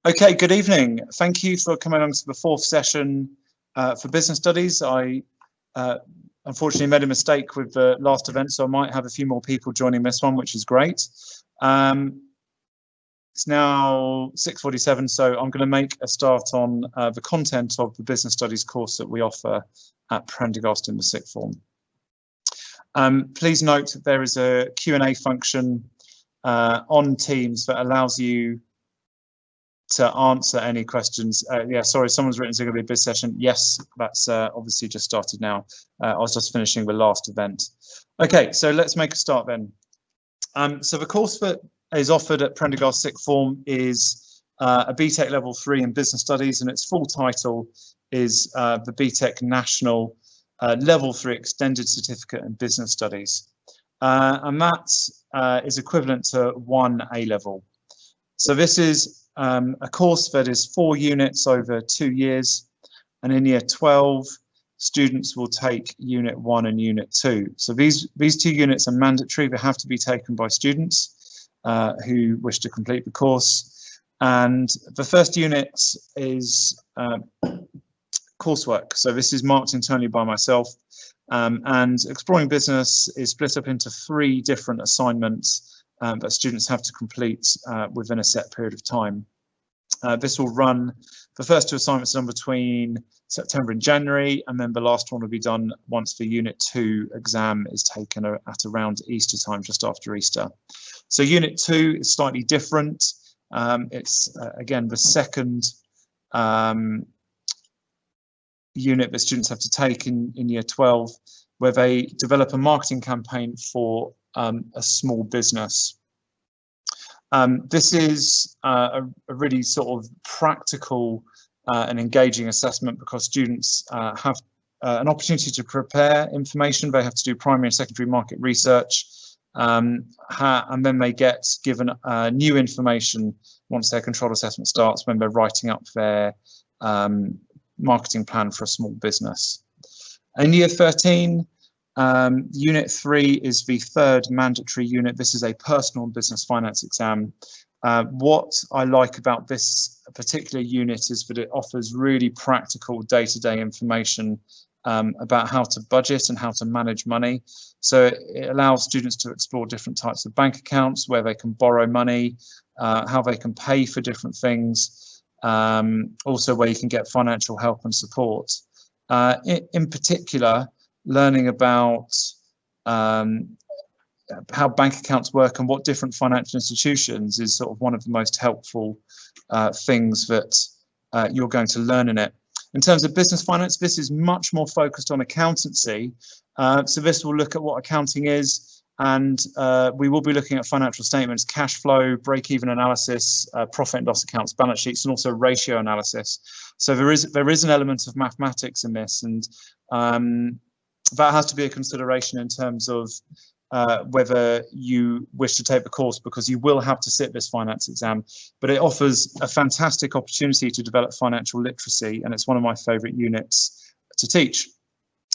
Okay, good evening. Thank you for coming along to the fourth session for business studies. I unfortunately made a mistake with the last event, so I might have a few more people joining this one, which is great. It's now 6:47, so I'm going to make a start on the content of the business studies course that we offer at Prendergast in the sixth form. Please note that there is a Q&A function on Teams that allows you to answer any questions. Yeah, sorry, someone's written it's going to be a biz session. Yes, that's obviously just started now. I was just finishing the last event. Okay, so let's make a start then. So the course that is offered at Prendergast sixth form is a BTEC level 3 in business studies, and its full title is the BTEC National level 3 extended certificate in business studies. And that is equivalent to 1 A level. So this is a course that is 4 units over 2 years, and in year 12 students will take unit 1 and unit 2. So these 2 units are mandatory. They have to be taken by students who wish to complete the course, and the first unit is coursework. So this is marked internally by myself, and exploring business is split up into 3 different assignments that students have to complete within a set period of time. This will run, the first 2 assignments done between September and January, and then the last one will be done once the Unit 2 exam is taken at around Easter time, just after Easter. So Unit 2 is slightly different. It's again the second unit that students have to take in year 12, where they develop a marketing campaign for a small business. This is a really sort of practical and engaging assessment, because students have an opportunity to prepare information. They have to do primary and secondary market research, and then they get given new information once their controlled assessment starts, when they're writing up their marketing plan for a small business. In year 13, Unit 3 is the 3rd mandatory unit. This is a personal and business finance exam. What I like about this particular unit is that it offers really practical day-to-day information about how to budget and how to manage money. So it allows students to explore different types of bank accounts, where they can borrow money, how they can pay for different things, also where you can get financial help and support. In particular, learning about how bank accounts work and what different financial institutions is sort of one of the most helpful things that you're going to learn in it. In terms of business finance, this is much more focused on accountancy. So this will look at what accounting is, and we will be looking at financial statements, cash flow, break-even analysis, profit and loss accounts, balance sheets, and also ratio analysis. So there is an element of mathematics in this, and that has to be a consideration in terms of whether you wish to take the course, because you will have to sit this finance exam, but it offers a fantastic opportunity to develop financial literacy, and it's one of my favourite units to teach.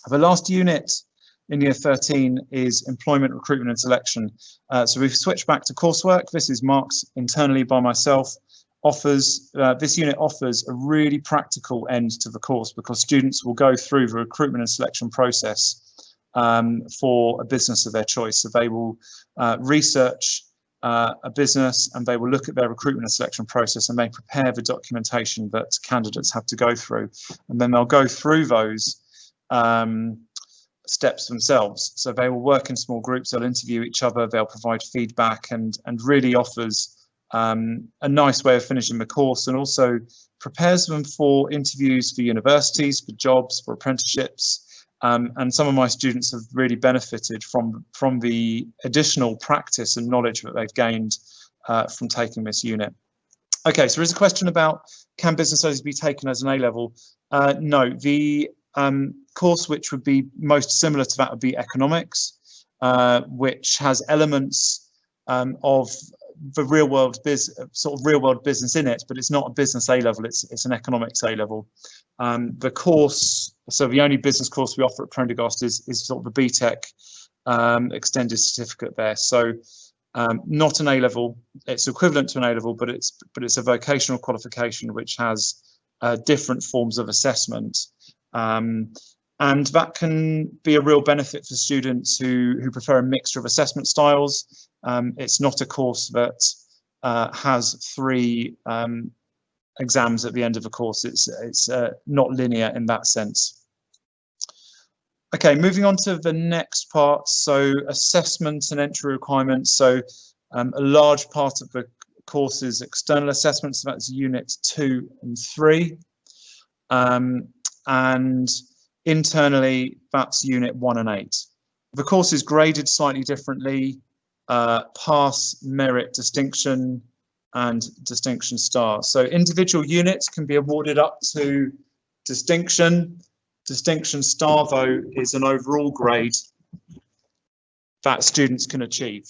The last unit in year 13 is employment, recruitment and selection. So we've switched back to coursework. This is marked internally by myself. This unit offers a really practical end to the course, because students will go through the recruitment and selection process for a business of their choice. So they will research a business, and they will look at their recruitment and selection process, and they prepare the documentation that candidates have to go through, and then they'll go through those steps themselves. So they will work in small groups, they'll interview each other, they'll provide feedback, and really offers a nice way of finishing the course, and also prepares them for interviews for universities, for jobs, for apprenticeships. And some of my students have really benefited from the additional practice and knowledge that they've gained from taking this unit. Okay, so there is a question about, can business studies be taken as an A-level? No, the course which would be most similar to that would be economics, which has elements of the real world business in it, but it's not a business A-level, it's an economics A-level. The course, so the only business course we offer at Prendergast is sort of the BTEC extended certificate there. So not an A-level. It's equivalent to an A-level, but it's a vocational qualification which has different forms of assessment, and that can be a real benefit for students who prefer a mixture of assessment styles. It's not a course that has 3 exams at the end of the course. It's not linear in that sense. Okay, moving on to the next part. So assessment and entry requirements. So a large part of the course is external assessments. So that's units 2 and 3. And internally, that's unit 1 and 8. The course is graded slightly differently: pass, merit, distinction, and distinction star. So individual units can be awarded up to distinction. Distinction star, though, is an overall grade that students can achieve.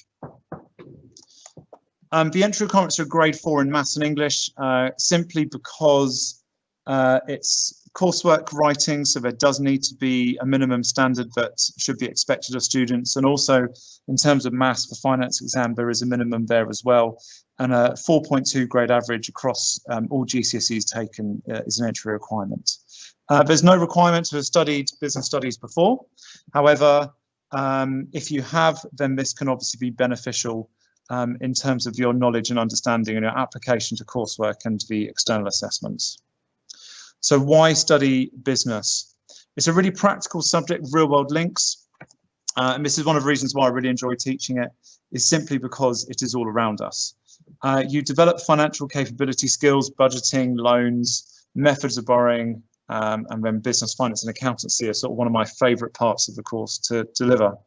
The entry requirements are grade 4 in maths and English, simply because it's coursework writing, so there does need to be a minimum standard that should be expected of students. And also in terms of maths, the finance exam, there is a minimum there as well. And a 4.2 grade average across all GCSEs taken is an entry requirement. There's no requirement to have studied business studies before. However, if you have, then this can obviously be beneficial in terms of your knowledge and understanding and your application to coursework and the external assessments. So why study business? It's a really practical subject with real world links. And this is one of the reasons why I really enjoy teaching it, is simply because it is all around us. You develop financial capability skills, budgeting, loans, methods of borrowing, and then business, finance and accountancy are sort of one of my favourite parts of the course to deliver.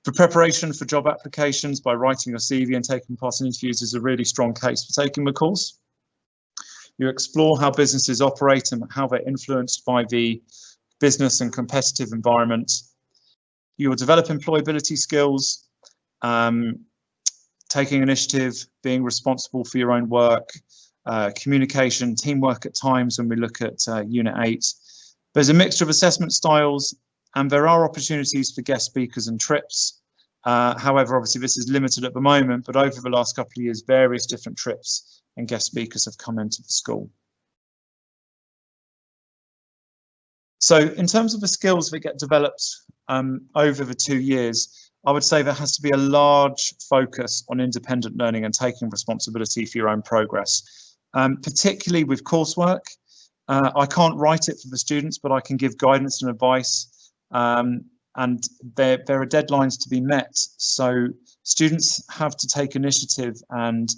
The preparation for job applications by writing your CV and taking part in interviews is a really strong case for taking the course. You explore how businesses operate and how they're influenced by the business and competitive environment. You will develop employability skills, taking initiative, being responsible for your own work, communication, teamwork at times when we look at Unit 8. There's a mixture of assessment styles, and there are opportunities for guest speakers and trips. However, obviously this is limited at the moment, but over the last couple of years, various different trips and guest speakers have come into the school. So in terms of the skills that get developed over the 2 years, I would say there has to be a large focus on independent learning and taking responsibility for your own progress, particularly with coursework. I can't write it for the students, but I can give guidance and advice, and there are deadlines to be met. So students have to take initiative and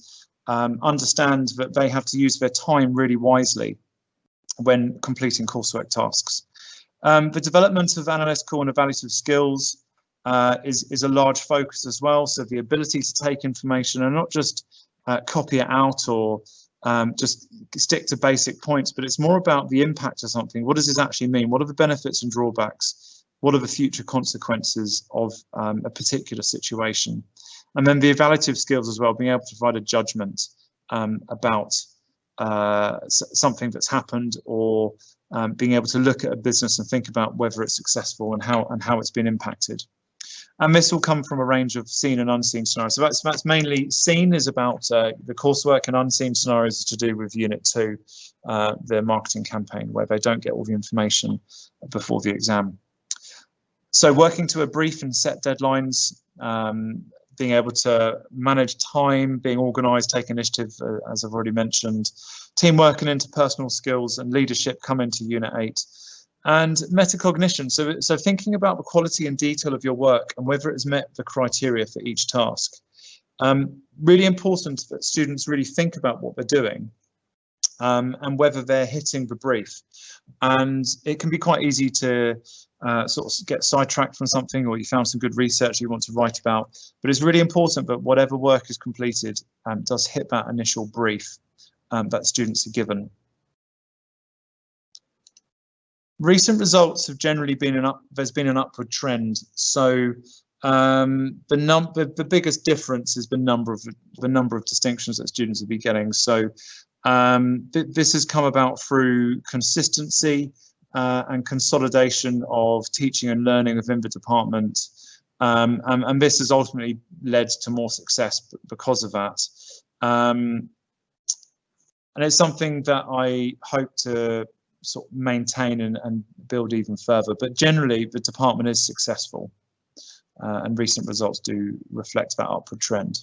understand that they have to use their time really wisely when completing coursework tasks. The development of analytical and evaluative skills is a large focus as well. So the ability to take information and not just copy it out or just stick to basic points, but it's more about the impact of something. What does this actually mean? What are the benefits and drawbacks? What are the future consequences of a particular situation? And then the evaluative skills as well, being able to provide a judgment about something that's happened, or being able to look at a business and think about whether it's successful and how it's been impacted. And this will come from a range of seen and unseen scenarios. So that's mainly seen is about the coursework, and unseen scenarios is to do with Unit 2, the marketing campaign, where they don't get all the information before the exam. So working to a brief and set deadlines, being able to manage time, being organised, take initiative, as I've already mentioned. Teamwork and interpersonal skills and leadership come into Unit 8. And metacognition, so thinking about the quality and detail of your work and whether it has met the criteria for each task. Really important that students really think about what they're doing and whether they're hitting the brief. And it can be quite easy to sort of get sidetracked from something, or you found some good research you want to write about, but it's really important that whatever work is completed does hit that initial brief that students are given. Recent results have generally been there's been an upward trend. So the biggest difference is the number of distinctions that students will be getting. So this has come about through consistency and consolidation of teaching and learning within the department, And this has ultimately led to more success because of that. And it's something that I hope to sort of maintain and build even further. But generally, the department is successful, and recent results do reflect that upward trend.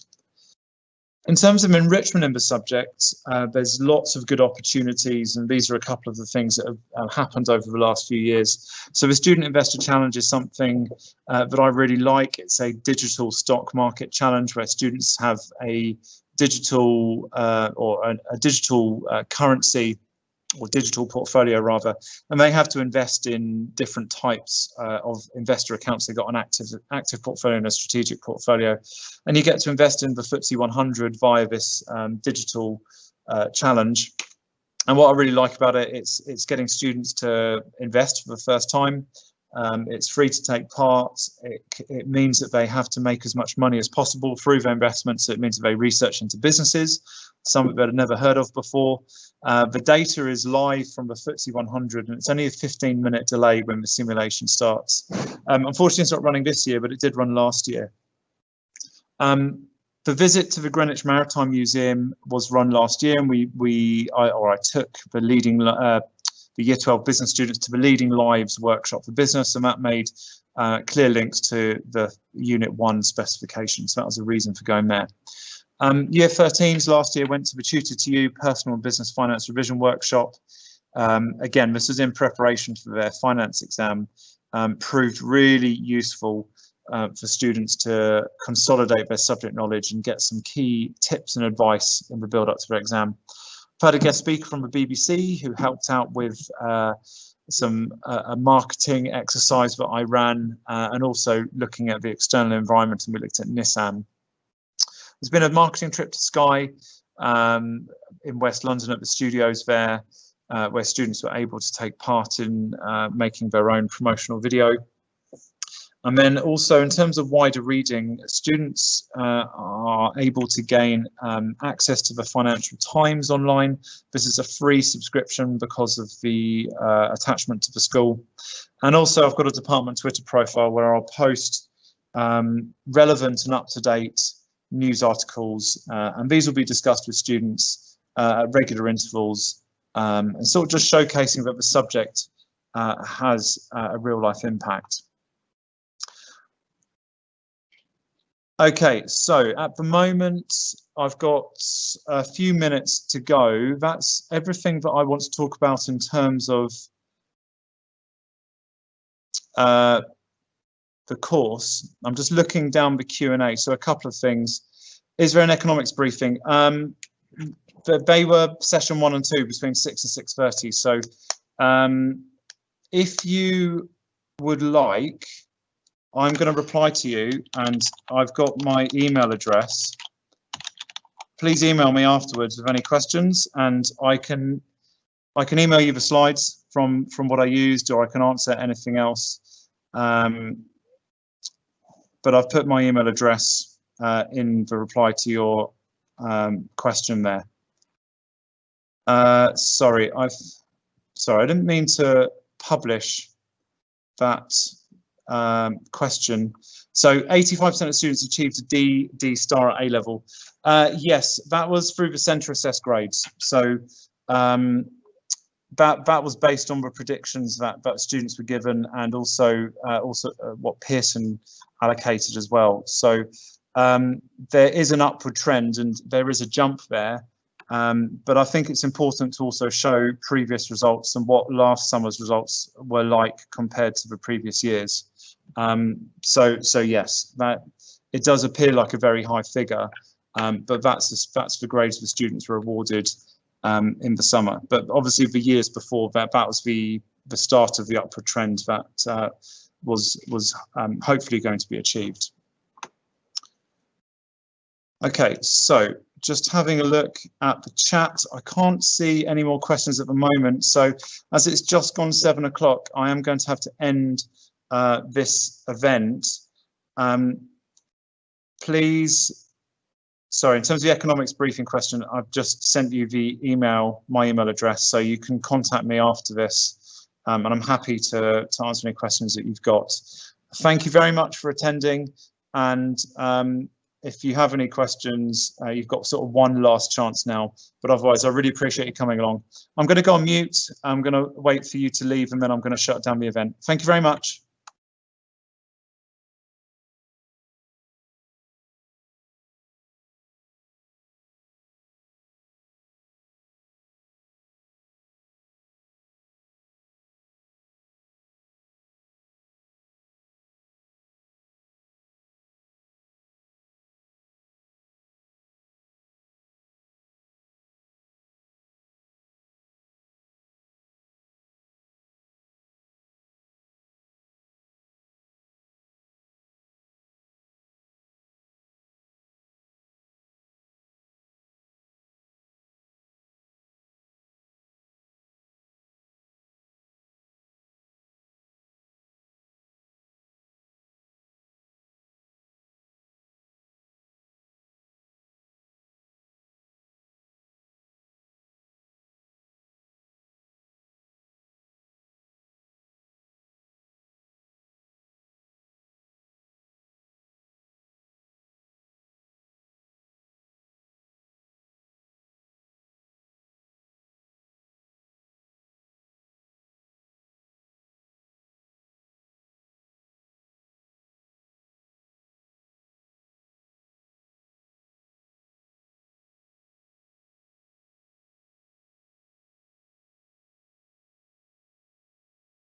In terms of enrichment in the subject, there's lots of good opportunities, and these are a couple of the things that have happened over the last few years. So the Student Investor Challenge is something that I really like. It's a digital stock market challenge where students have a digital a digital currency, or digital portfolio rather, and they have to invest in different types of investor accounts. They've got an active portfolio and a strategic portfolio, and you get to invest in the FTSE 100 via this digital challenge. And what I really like about it, it's getting students to invest for the first time. It's free to take part. It means that they have to make as much money as possible through their investments. It means that they research into businesses, some that I've never heard of before. The data is live from the FTSE 100, and it's only a 15-minute delay when the simulation starts. Unfortunately, it's not running this year, but it did run last year. The visit to the Greenwich Maritime Museum was run last year, and I took the leading the Year 12 business students to the Leading Lives workshop for business, and that made clear links to the Unit 1 specifications. So that was the reason for going there. Year 13s last year went to the Tutor to You Personal and Business Finance Revision Workshop. Again, this was in preparation for their finance exam, proved really useful for students to consolidate their subject knowledge and get some key tips and advice in the build up to their exam. I've had a guest speaker from the BBC who helped out with a marketing exercise that I ran, and also looking at the external environment, and we looked at Nissan. There's been a marketing trip to Sky in West London at the studios there, where students were able to take part in making their own promotional video. And then also in terms of wider reading, students are able to gain access to the Financial Times online. This is a free subscription because of the attachment to the school. And also I've got a department Twitter profile where I'll post relevant and up-to-date news articles, and these will be discussed with students at regular intervals, and sort of just showcasing that the subject has a real life impact. Okay, so at the moment I've got a few minutes to go. That's everything that I want to talk about in terms of the course. I'm just looking down the Q&A. So a couple of things. Is there an economics briefing? They were session 1 and 2 between 6 and 6:30. So if you would like, I'm going to reply to you, and I've got my email address. Please email me afterwards with any questions, and I can email you the slides from what I used, or I can answer anything else. But I've put my email address in the reply to your question there. Sorry, I didn't mean to publish that question. So 85% of students achieved a D star at A level. Yes, that was through the centre assessed grades. So that was based on the predictions that students were given, and also what Pearson allocated as well. So there is an upward trend, and there is a jump there. But I think it's important to also show previous results and what last summer's results were like compared to the previous years. So yes, that it does appear like a very high figure, but that's the grades the students were awarded in the summer. But obviously the years before that was the start of the upward trend that was hopefully going to be achieved. Okay, so just having a look at the chat, I can't see any more questions at the moment. So as it's just gone 7 o'clock, I am going to have to end this event. Please, sorry, in terms of the economics briefing question, I've just sent you my email address, so you can contact me after this, and I'm happy to answer any questions that you've got. Thank you very much for attending, and if you have any questions, you've got sort of one last chance now, but otherwise I really appreciate you coming along. I'm going to go on mute. I'm going to wait for you to leave, and then I'm going to shut down the event. Thank you very much.